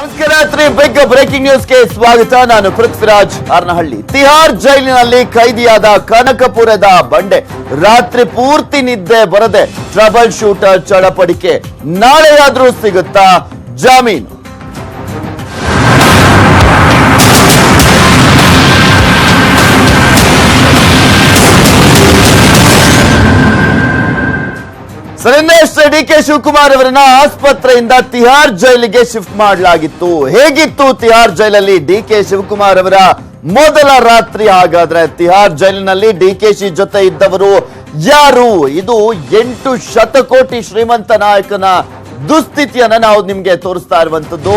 ನಮಸ್ಕಾರ big breaking ನ್ಯೂಸ್ಗೆ ಸ್ವಾಗತ. ನಾನು ಪೃಥ್ವಿರಾಜ್ ಹಾರನಹಳ್ಳಿ. ತಿಹಾರ್ ಜೈಲಿನಲ್ಲಿ ಕೈದಿಯಾದ ಕನಕಪುರದ ಬಂಡೆ ರಾತ್ರಿ ಪೂರ್ತಿ ನಿದ್ದೆ ಬರದೆ ಟ್ರಬಲ್ ಶೂಟರ್ ಚಳಪಡಿಕೆ. ನಾಳೆಯಾದ್ರೂ ಸಿಗುತ್ತಾ ಜಾಮೀನು? ಡಿಕೆ ಶಿವಕುಮಾರ್ ಅವರನ್ನ ಆಸ್ಪತ್ರೆಯಿಂದ ತಿಹಾರ್ ಜೈಲಿಗೆ ಶಿಫ್ಟ್ ಮಾಡಲಾಗಿತ್ತು. ಹೇಗಿತ್ತು ತಿಹಾರ್ ಜೈಲಲ್ಲಿ ಡಿಕೆ ಶಿವಕುಮಾರ್ ಅವರ ಮೊದಲ ರಾತ್ರಿ? ಹಾಗಾದ್ರೆ ತಿಹಾರ್ ಜೈಲಿನಲ್ಲಿ ಡಿಕೆಶಿ ಜೊತೆ ಇದ್ದವರು ಯಾರು? ಇದು 8 ಶತಕೋಟಿ ಶ್ರೀಮಂತ ನಾಯಕನ ದುಸ್ಥಿತಿಯನ್ನ ನಾವು ನಿಮ್ಗೆ ತೋರಿಸ್ತಾ ಇರುವಂತದ್ದು.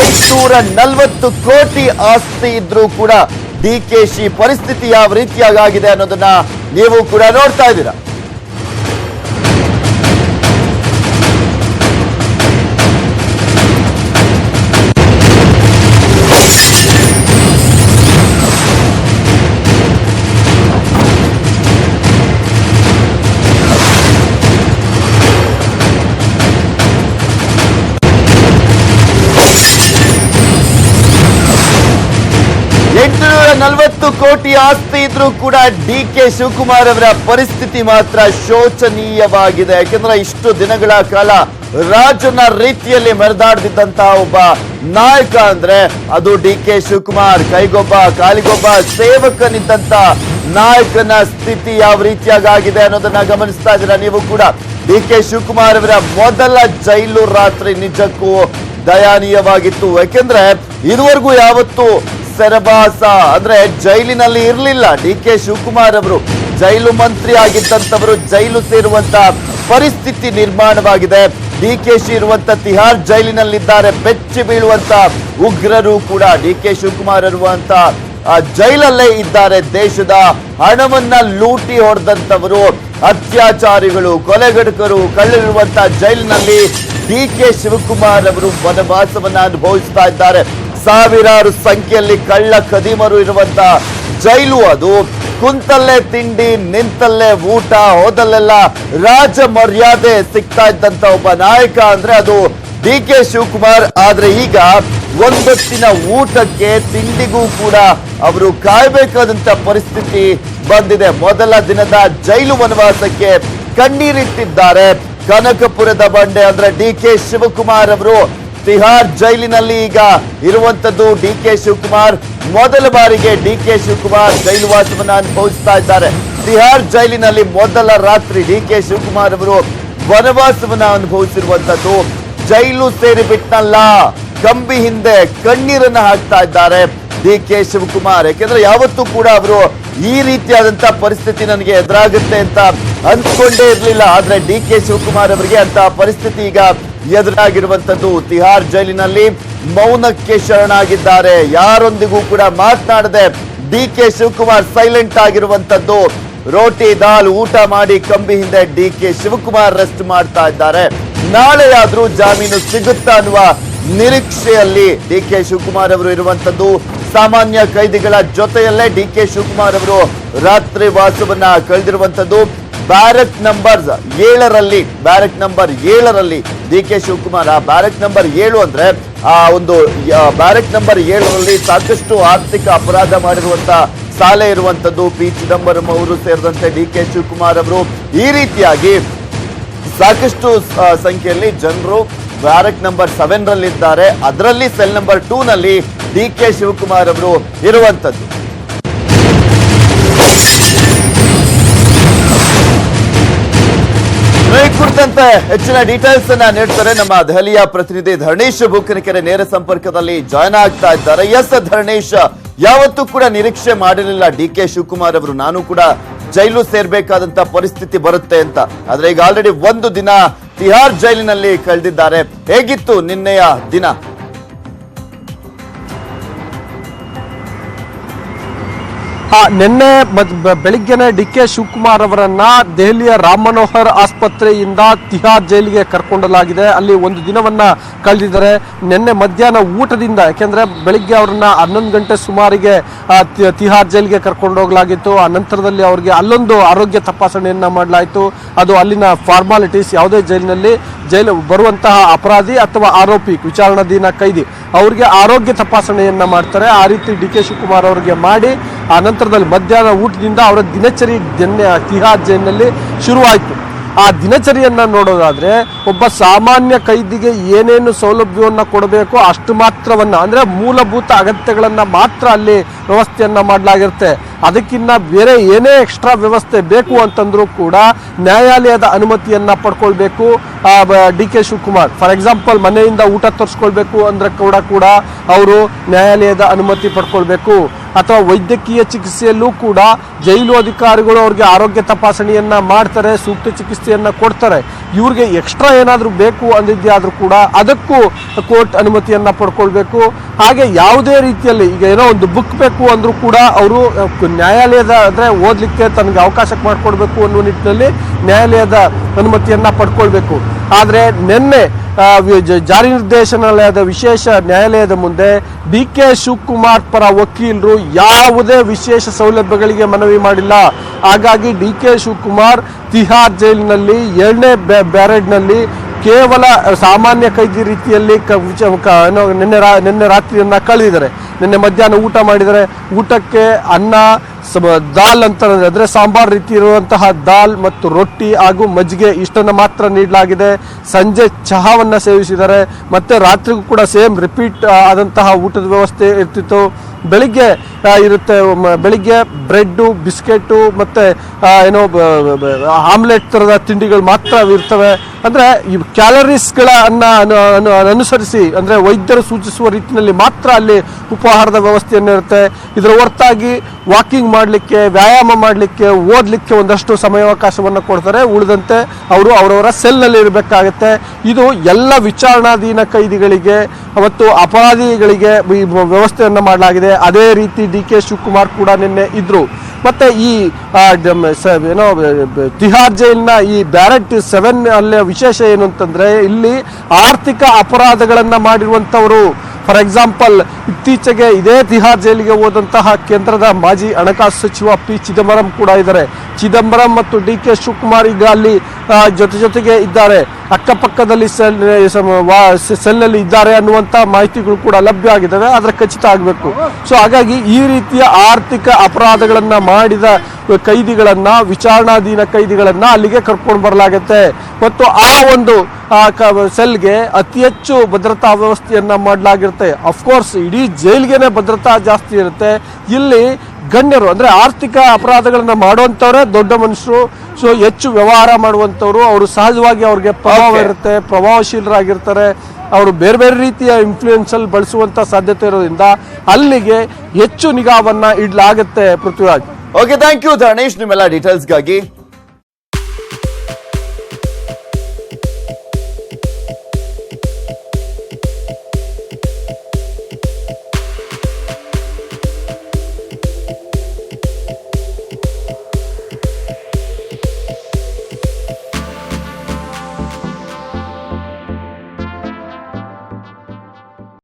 840 ಕೋಟಿ ಆಸ್ತಿ ಇದ್ರೂ ಕೂಡ ಡಿಕೆಶಿ ಪರಿಸ್ಥಿತಿ ಯಾವ ರೀತಿಯಾಗಿದೆ ಅನ್ನೋದನ್ನ ನೀವು ಕೂಡ ನೋಡ್ತಾ ಇದ್ದೀರಾ. $840 ಕೋಟಿ ಆಸ್ತಿ ಇದ್ರೂ ಕೂಡ ಡಿಕೆ ಶಿವಕುಮಾರ್ ಅವರ ಪರಿಸ್ಥಿತಿ ಮಾತ್ರ ಶೋಚನೀಯವಾಗಿದೆ. ಯಾಕೆಂದ್ರೆ ಇಷ್ಟು ದಿನಗಳ ಕಾಲ ರಾಜನ ರೀತಿಯಲ್ಲಿ ಮೆರೆದಾಡ್ತಿದ್ದಂತಹ ಒಬ್ಬ ನಾಯಕ ಅಂದ್ರೆ ಅದು ಡಿಕೆ ಶಿವಕುಮಾರ್. ಕೈಗೊಬ್ಬ ಕಾಲಿಗೊಬ್ಬ ಸೇವಕನಿದ್ದಂತ ನಾಯಕನ ಸ್ಥಿತಿ ಯಾವ ರೀತಿಯಾಗಿದೆ ಅನ್ನೋದನ್ನ ಗಮನಿಸ್ತಾ ಇದ್ದೀರಾ ನೀವು ಕೂಡ. ಡಿಕೆ ಶಿವಕುಮಾರ್ ಅವರ ಮೊದಲ ಜೈಲು ರಾತ್ರಿ ನಿಜಕ್ಕೂ ದಯಾನೀಯವಾಗಿತ್ತು. ಯಾಕೆಂದ್ರೆ ಇದುವರೆಗೂ ಯಾವತ್ತು ಸೆರೆವಾಸ ಅಂದ್ರೆ ಜೈಲಿನಲ್ಲಿ ಇರಲಿಲ್ಲ ಡಿಕೆ ಶಿವಕುಮಾರ್ ಅವರು. ಜೈಲು ಮಂತ್ರಿ ಆಗಿದ್ದಂತವರು ಜೈಲು ಸೇರುವಂತ ಪರಿಸ್ಥಿತಿ ನಿರ್ಮಾಣವಾಗಿದೆ. ಡಿಕೆಶಿ ಇರುವಂತ ತಿಹಾರ್ ಜೈಲಿನಲ್ಲಿದ್ದಾರೆ. ಬೆಚ್ಚಿ ಬೀಳುವಂತ ಉಗ್ರರು ಕೂಡ ಡಿಕೆ ಶಿವಕುಮಾರ್ ಇರುವಂತ ಜೈಲಲ್ಲೇ ಇದ್ದಾರೆ. ದೇಶದ ಹಣವನ್ನ ಲೂಟಿ ಹೊಡೆದಂತವರು, ಅತ್ಯಾಚಾರಿಗಳು, ಕೊಲೆಗಡಕರು, ಕಳ್ಳರಿರುವಂತ ಜೈಲಿನಲ್ಲಿ ಡಿಕೆ ಶಿವಕುಮಾರ್ ಅವರು ವನವಾಸವನ್ನ ಅನುಭವಿಸ್ತಾ ಇದ್ದಾರೆ. ಸಾವಿರಾರು ಸಂಖ್ಯೆಯಲ್ಲಿ ಕಳ್ಳ ಕದಿಮರು ಇರುವಂತ ಜೈಲು ಅದು. ಕುಂತಲ್ಲೇ ತಿಂಡಿ, ನಿಂತಲ್ಲೇ ಊಟ, ಹೋದಲ್ಲೆಲ್ಲ ರಾಜ ಮರ್ಯಾದೆ ಸಿಗ್ತಾ ಇದ್ದಂತ ಒಬ್ಬ ನಾಯಕ ಅಂದ್ರೆ ಅದು ಡಿಕೆ ಶಿವಕುಮಾರ್. ಆದ್ರೆ ಈಗ ಒಂದೊತ್ತಿನ ಊಟಕ್ಕೆ ತಿಂಡಿಗೂ ಕೂಡ ಅವರು ಕಾಯ್ಬೇಕಾದಂತ ಪರಿಸ್ಥಿತಿ ಬಂದಿದೆ. ಮೊದಲ ದಿನದ ಜೈಲು ವನವಾಸಕ್ಕೆ ಕಣ್ಣೀರಿಟ್ಟಿದ್ದಾರೆ. ಕನಕಪುರದ ಬಂಡೆ ಅಂದ್ರೆ ಡಿಕೆ ಶಿವಕುಮಾರ್ ಅವರು ತಿಹಾರ್ ಜೈಲಿನಲ್ಲಿ ಈಗ ಇರುವಂತದ್ದು. ಡಿಕೆ ಶಿವಕುಮಾರ್ ಮೊದಲ ಬಾರಿಗೆ ಡಿಕೆ ಶಿವಕುಮಾರ್ ಜೈಲು ವಾಸವನ್ನ ಅನುಭವಿಸ್ತಾ ಇದ್ದಾರೆ. ತಿಹಾರ್ ಜೈಲಿನಲ್ಲಿ ಮೊದಲ ರಾತ್ರಿ ಡಿಕೆ ಶಿವಕುಮಾರ್ ಅವರು ವನವಾಸವನ್ನ ಅನುಭವಿಸಿರುವಂತದ್ದು. ಜೈಲು ಸೇರಿ ಬಿಟ್ನಲ್ಲ, ಕಂಬಿ ಹಿಂದೆ ಕಣ್ಣೀರನ್ನ ಹಾಕ್ತಾ ಇದ್ದಾರೆ ಡಿಕೆ ಶಿವಕುಮಾರ್. ಯಾಕೆಂದ್ರೆ ಯಾವತ್ತೂ ಕೂಡ ಅವರು ಈ ರೀತಿಯಾದಂತ ಪರಿಸ್ಥಿತಿ ನನಗೆ ಎದುರಾಗುತ್ತೆ ಅಂತ ಅಂದ್ಕೊಂಡೇ ಇರಲಿಲ್ಲ. ಆದ್ರೆ ಡಿಕೆ ಶಿವಕುಮಾರ್ ಅವರಿಗೆ ಅಂತ ಪರಿಸ್ಥಿತಿ ಈಗ ಎದುರಾಗಿರುವಂತದ್ದು. ತಿಹಾರ್ ಜೈಲಿನಲ್ಲಿ ಮೌನಕ್ಕೆ ಶರಣಾಗಿದ್ದಾರೆ. ಯಾರೊಂದಿಗೂ ಕೂಡ ಮಾತನಾಡದೆ ಡಿಕೆ ಶಿವಕುಮಾರ್ ಸೈಲೆಂಟ್ ಆಗಿರುವಂತದ್ದು. ರೋಟಿ ದಾಲ್ ಊಟ ಮಾಡಿ ಕಂಬಿ ಹಿಂದೆ ಡಿಕೆ ಶಿವಕುಮಾರ್ ರೆಸ್ಟ್ ಮಾಡ್ತಾ ಇದ್ದಾರೆ. ನಾಳೆಯಾದ್ರೂ ಜಾಮೀನು ಸಿಗುತ್ತಾ ಅನ್ನುವ ನಿರೀಕ್ಷೆಯಲ್ಲಿ ಡಿಕೆ ಶಿವಕುಮಾರ್ ಅವರು ಇರುವಂತದ್ದು. ಸಾಮಾನ್ಯ ಕೈದಿಗಳ ಜೊತೆಯಲ್ಲೇ ಡಿಕೆ ಶಿವಕುಮಾರ್ ಅವರು ರಾತ್ರಿ ವಾಸವನ್ನ ಕಳೆದಿರುವಂತದ್ದು. ಬ್ಯಾರಕ್ ನಂಬರ್ 7ರಲ್ಲಿ ಡಿಕೆ ಶಿವಕುಮಾರ್. ಆ ಬ್ಯಾರಕ್ ನಂಬರ್ 7 ಅಂದ್ರೆ ಆ ಒಂದು ಬ್ಯಾರಕ್ ನಂಬರ್ 7ರಲ್ಲಿ ಸಾಕಷ್ಟು ಆರ್ಥಿಕ ಅಪರಾಧ ಮಾಡಿರುವಂತ ಸಾಲೆ ಇರುವಂತದ್ದು. ಪಿ ಚಿದಂಬರಂ ಅವರು ಸೇರಿದಂತೆ ಡಿಕೆ ಶಿವಕುಮಾರ್ ಅವರು ಈ ರೀತಿಯಾಗಿ ಸಾಕಷ್ಟು ಸಂಖ್ಯೆಯಲ್ಲಿ ಜನರು ಬ್ಯಾರಕ್ ನಂಬರ್ 7ರಲ್ಲಿದ್ದಾರೆ. ಅದರಲ್ಲಿ ಸೆಲ್ ನಂಬರ್ 2ನಲ್ಲಿ ಡಿಕೆ ಶಿವಕುಮಾರ್ ಅವರು ಇರುವಂತದ್ದು. ಈ ಕುರಿತಂತೆ ಹೆಚ್ಚಿನ ಡೀಟೇಲ್ಸ್ ಅನ್ನ ನೀಡ್ತಾರೆ ನಮ್ಮ ದೆಹಲಿಯ ಪ್ರತಿನಿಧಿ ಧರಣೇಶ್ ಬುಕ್ಕನಕೆರೆ. ನೇರ ಸಂಪರ್ಕದಲ್ಲಿ ಜಾಯ್ನ್ ಆಗ್ತಾ ಇದ್ದಾರೆ. ಎಸ್ ಧರಣೇಶ್, ಯಾವತ್ತೂ ಕೂಡ ನಿರೀಕ್ಷೆ ಮಾಡಿರಲಿಲ್ಲ ಡಿಕೆ ಶಿವಕುಮಾರ್ ಅವರು ನಾನು ಕೂಡ ಜೈಲು ಸೇರ್ಬೇಕಾದಂತ ಪರಿಸ್ಥಿತಿ ಬರುತ್ತೆ ಅಂತ. ಆದ್ರೆ ಈಗ ಆಲ್ರೆಡಿ 1 ದಿನ ತಿಹಾರ್ ಜೈಲಿನಲ್ಲಿ ಕಳೆದಿದ್ದಾರೆ. ಹೇಗಿತ್ತು ನಿನ್ನೆಯ ದಿನ? ನಿನ್ನೆ ಬೆಳಿಗ್ಗೆನೆ DK ಶಿವಕುಮಾರ್ ಅವರನ್ನ ದೆಹಲಿಯ ರಾಮ್ ಮನೋಹರ್ ಆಸ್ಪತ್ರೆಯಿಂದ ತಿಹಾರ್ ಜೈಲಿಗೆ ಕರ್ಕೊಂಡಲಾಗಿದೆ. ಅಲ್ಲಿ ಒಂದು ದಿನವನ್ನ ಕಳೆದಿದ್ದಾರೆ. ನಿನ್ನೆ ಮಧ್ಯಾಹ್ನ ಊಟದಿಂದ, ಯಾಕೆಂದ್ರೆ ಬೆಳಿಗ್ಗೆ ಅವರನ್ನ 11 ಗಂಟೆ ಸುಮಾರಿಗೆ ತಿಹಾರ್ ಜೈಲಿಗೆ ಕರ್ಕೊಂಡು ಹೋಗಲಾಗಿತ್ತು. ಆ ನಂತರದಲ್ಲಿ ಅವರಿಗೆ ಅಲ್ಲೊಂದು ಆರೋಗ್ಯ ತಪಾಸಣೆಯನ್ನ ಮಾಡಲಾಯಿತು. ಅದು ಅಲ್ಲಿನ ಫಾರ್ಮಾಲಿಟೀಸ್. ಯಾವುದೇ ಜೈಲಿನಲ್ಲಿ ಬರುವಂತಹ ಅಪರಾಧಿ ಅಥವಾ ಆರೋಪಿ, ವಿಚಾರಣಾಧೀನ ಕೈದಿ, ಅವ್ರಿಗೆ ಆರೋಗ್ಯ ತಪಾಸಣೆಯನ್ನ ಮಾಡ್ತಾರೆ. ಆ ರೀತಿ DK ಶಿವಕುಮಾರ್ ಅವರಿಗೆ ಮಾಡಿ ಆ ನಂತರದಲ್ಲಿ ಮಧ್ಯಾಹ್ನ ಊಟದಿಂದ ಅವರ ದಿನಚರಿ ತಿಹಾರ್ ಜೈಲಿನಲ್ಲಿ ಶುರುವಾಯಿತು. ಆ ದಿನಚರಿಯನ್ನ ನೋಡೋದಾದ್ರೆ ಒಬ್ಬ ಸಾಮಾನ್ಯ ಕೈದಿಗೆ ಏನೇನು ಸೌಲಭ್ಯವನ್ನ ಕೊಡಬೇಕು ಅಷ್ಟು ಮಾತ್ರವನ್ನ, ಅಂದ್ರೆ ಮೂಲಭೂತ ಅಗತ್ಯಗಳನ್ನ ಮಾತ್ರ ಅಲ್ಲಿ ವ್ಯವಸ್ಥೆಯನ್ನ ಮಾಡಲಾಗಿರುತ್ತೆ. ಅದಕ್ಕಿಂತ ಬೇರೆ ಏನೇ ಎಕ್ಸ್ಟ್ರಾ ವ್ಯವಸ್ಥೆ ಬೇಕು ಅಂತಂದ್ರೂ ಕೂಡ ನ್ಯಾಯಾಲಯದ ಅನುಮತಿಯನ್ನ ಪಡ್ಕೊಳ್ಬೇಕು. DK ಶಿವಕುಮಾರ್ ಫಾರ್ ಎಕ್ಸಾಂಪಲ್ ಮನೆಯಿಂದ ಊಟ ತರಿಸ್ಕೊಳ್ಬೇಕು ಅಂದ್ರೆ ಕೂಡ ಅವರು ನ್ಯಾಯಾಲಯದ ಅನುಮತಿ ಪಡ್ಕೊಳ್ಬೇಕು. ಅಥವಾ ವೈದ್ಯಕೀಯ ಚಿಕಿತ್ಸೆಯಲ್ಲೂ ಕೂಡ ಜೈಲು ಅಧಿಕಾರಿಗಳು ಅವ್ರಿಗೆ ಆರೋಗ್ಯ ತಪಾಸಣೆಯನ್ನ ಮಾಡ್ತಾರೆ, ಸೂಕ್ತ ಚಿಕಿತ್ಸೆಯನ್ನ ಕೊಡ್ತಾರೆ. ಇವ್ರಿಗೆ ಎಕ್ಸ್ಟ್ರಾ ಏನಾದರೂ ಬೇಕು ಅಂದಿದ್ದಾದ್ರೂ ಕೂಡ ಅದಕ್ಕೂ ಕೋರ್ಟ್ ಅನುಮತಿಯನ್ನ ಪಡ್ಕೊಳ್ಬೇಕು. ಹಾಗೆ ಯಾವುದೇ ರೀತಿಯಲ್ಲಿ ಈಗ ಏನೋ ಒಂದು ಬುಕ್ ಬೇಕು ಅಂದ್ರೂ ಕೂಡ ಅವರು ನ್ಯಾಯಾಲಯದ ಅಂದ್ರೆ ಓದಲಿಕ್ಕೆ ತನಗೆ ಅವಕಾಶ ಮಾಡಿಕೊಡ್ಬೇಕು ಅನ್ನೋ ನಿಟ್ಟಿನಲ್ಲಿ ನ್ಯಾಯಾಲಯದ ಅನುಮತಿಯನ್ನ ಪಡ್ಕೊಳ್ಬೇಕು. ಆದರೆ ನಿನ್ನೆ ಜಾರಿ ನಿರ್ದೇಶನಾಲಯದ ವಿಶೇಷ ನ್ಯಾಯಾಲಯದ ಮುಂದೆ DK ಶಿವಕುಮಾರ್ ಪರ ವಕೀಲರು ಯಾವುದೇ ವಿಶೇಷ ಸೌಲಭ್ಯಗಳಿಗೆ ಮನವಿ ಮಾಡಿಲ್ಲ. ಹಾಗಾಗಿ DK ಶಿವಕುಮಾರ್ ತಿಹಾರ್ ಜೈಲಿನಲ್ಲಿ 2ನೇ ಬ್ಯಾರೇಜ್ನಲ್ಲಿ ಕೇವಲ ಸಾಮಾನ್ಯ ಕೈದಿ ರೀತಿಯಲ್ಲಿ ನಿನ್ನೆ ರಾತ್ರಿಯನ್ನ ಕಳೆದಿದ್ದಾರೆ. ನಿನ್ನೆ ಮಧ್ಯಾಹ್ನ ಊಟ ಮಾಡಿದರೆ, ಊಟಕ್ಕೆ ಅನ್ನ, ದಾಲ್ ಅಂತ ಅಂದ್ರೆ ಸಾಂಬಾರ್ ರೀತಿ ಇರುವಂತಹ ದಾಲ್ ಮತ್ತು ರೊಟ್ಟಿ ಹಾಗೂ ಮಜ್ಜಿಗೆ ಇಷ್ಟನ್ನು ಮಾತ್ರ ನೀಡಲಾಗಿದೆ. ಸಂಜೆ ಚಹಾವನ್ನ ಸೇವಿಸಿದ್ದಾರೆ. ಮತ್ತೆ ರಾತ್ರಿಗೂ ಕೂಡ ಸೇಮ್ ರಿಪೀಟ್ ಆದಂತಹ ಊಟದ ವ್ಯವಸ್ಥೆ ಇರ್ತಿತ್ತು. ಬೆಳಿಗ್ಗೆ ಇರುತ್ತೆ, ಬೆಳಿಗ್ಗೆ ಬ್ರೆಡ್ಡು, ಬಿಸ್ಕೆಟು ಮತ್ತೆ ಏನೋ ಆಮ್ಲೆಟ್ ತರದ ತಿಂಡಿಗಳು ಮಾತ್ರ ಇರ್ತವೆ. ಅಂದ್ರೆ ಈ ಕ್ಯಾಲರೀಸ್ಗಳನ್ನ ಅನುಸರಿಸಿ, ಅಂದ್ರೆ ವೈದ್ಯರು ಸೂಚಿಸುವ ರೀತಿಯಲ್ಲಿ ಮಾತ್ರ ಅಲ್ಲಿ ಉಪಹಾರದ ವ್ಯವಸ್ಥೆಯನ್ನು ಇರುತ್ತೆ. ಇದರ ಹೊರತಾಗಿ ವಾಕಿಂಗ್ ಮಾಡಲಿಕ್ಕೆ, ವ್ಯಾಯಾಮ ಮಾಡಲಿಕ್ಕೆ, ಓದಲಿಕ್ಕೆ ಒಂದಷ್ಟು ಸಮಯಾವಕಾಶವನ್ನು ಕೊಡ್ತಾರೆ. ಉಳಿದಂತೆ ಅವರು ಅವರವರ ಸೆಲ್ನಲ್ಲಿ ಇರಬೇಕಾಗತ್ತೆ. ಇದು ಎಲ್ಲ ವಿಚಾರಣಾಧೀನ ಕೈದಿಗಳಿಗೆ ಮತ್ತು ಅಪರಾಧಿಗಳಿಗೆ ಈ ವ್ಯವಸ್ಥೆಯನ್ನು ಮಾಡಲಾಗಿದೆ. ಅದೇ ರೀತಿ DK ಶಿವಕುಮಾರ್ ಕೂಡ ನಿನ್ನೆ ಇದ್ರು. ಮತ್ತೆ ಈ ಏನೋ ತಿಹಾರ್ ಜೈಲಿನ ಈ ಬ್ಯಾರೆಟ್ 7 ಅಲ್ಲೇ ವಿಶೇಷ ಏನು ಅಂತಂದ್ರೆ ಇಲ್ಲಿ ಆರ್ಥಿಕ ಅಪರಾಧಗಳನ್ನ ಮಾಡಿರುವಂತವರು, ಫಾರ್ ಎಕ್ಸಾಂಪಲ್ ಇತ್ತೀಚೆಗೆ ಇದೇ ತಿಹಾರ್ ಜೈಲಿಗೆ ಹೋದಂತಹ ಕೇಂದ್ರದ ಮಾಜಿ ಹಣಕಾಸು ಸಚಿವ P ಚಿದಂಬರಂ ಕೂಡ ಇದ್ದಾರೆ. ಚಿದಂಬರಂ ಮತ್ತು DK ಶಿವಕುಮಾರ್ ಈಗ ಅಲ್ಲಿ ಜೊತೆಗೆ ಇದ್ದಾರೆ, ಅಕ್ಕಪಕ್ಕದಲ್ಲಿ ಸೆಲ್ನಲ್ಲಿ ಇದ್ದಾರೆ ಅನ್ನುವಂಥ ಮಾಹಿತಿಗಳು ಕೂಡ ಲಭ್ಯ ಆಗಿದ್ದಾವೆ. ಆದರೆ ಖಚಿತ ಆಗಬೇಕು. ಸೊ ಹಾಗಾಗಿ ಈ ರೀತಿಯ ಆರ್ಥಿಕ ಅಪರಾಧಗಳನ್ನ ಮಾಡಿದ ಕೈದಿಗಳನ್ನ, ವಿಚಾರಣಾಧೀನ ಕೈದಿಗಳನ್ನ ಅಲ್ಲಿಗೆ ಕರ್ಕೊಂಡು ಬರಲಾಗುತ್ತೆ. ಮತ್ತು ಆ ಒಂದು ಸೆಲ್ಗೆ ಅತಿ ಹೆಚ್ಚು ಭದ್ರತಾ ವ್ಯವಸ್ಥೆಯನ್ನ ಮಾಡಲಾಗಿರುತ್ತೆ. ಅಫ್ಕೋರ್ಸ್ ಇಡೀ ಜೈಲ್ಗೆನೆ ಭದ್ರತಾ ಜಾಸ್ತಿ ಇರುತ್ತೆ. ಇಲ್ಲಿ ಗಣ್ಯರು ಅಂದ್ರೆ ಆರ್ಥಿಕ ಅಪರಾಧಗಳನ್ನ ಮಾಡುವಂಥವ್ರೆ ದೊಡ್ಡ ಮನುಷ್ಯರು. ಸೊ ಹೆಚ್ಚು ವ್ಯವಹಾರ ಮಾಡುವಂಥವ್ರು, ಅವರು ಸಹಜವಾಗಿ ಅವ್ರಿಗೆ ಪ್ರಭಾವ ಇರುತ್ತೆ, ಪ್ರಭಾವಶೀಲರಾಗಿರ್ತಾರೆ. ಅವರು ಬೇರೆ ಬೇರೆ ರೀತಿಯ ಇನ್ಫ್ಲೂಯೆನ್ಸ್ ಅಲ್ಲಿ ಬಳಸುವಂತ ಸಾಧ್ಯತೆ ಇರೋದ್ರಿಂದ ಅಲ್ಲಿಗೆ ಹೆಚ್ಚು ನಿಗಾವನ್ನ ಇಡ್ಲಾಗುತ್ತೆ. Prithviraj. Okay, thank you Dharanesh ನಿಮ್ಮೆಲ್ಲ ಡೀಟೇಲ್ಸ್ಗಾಗಿ.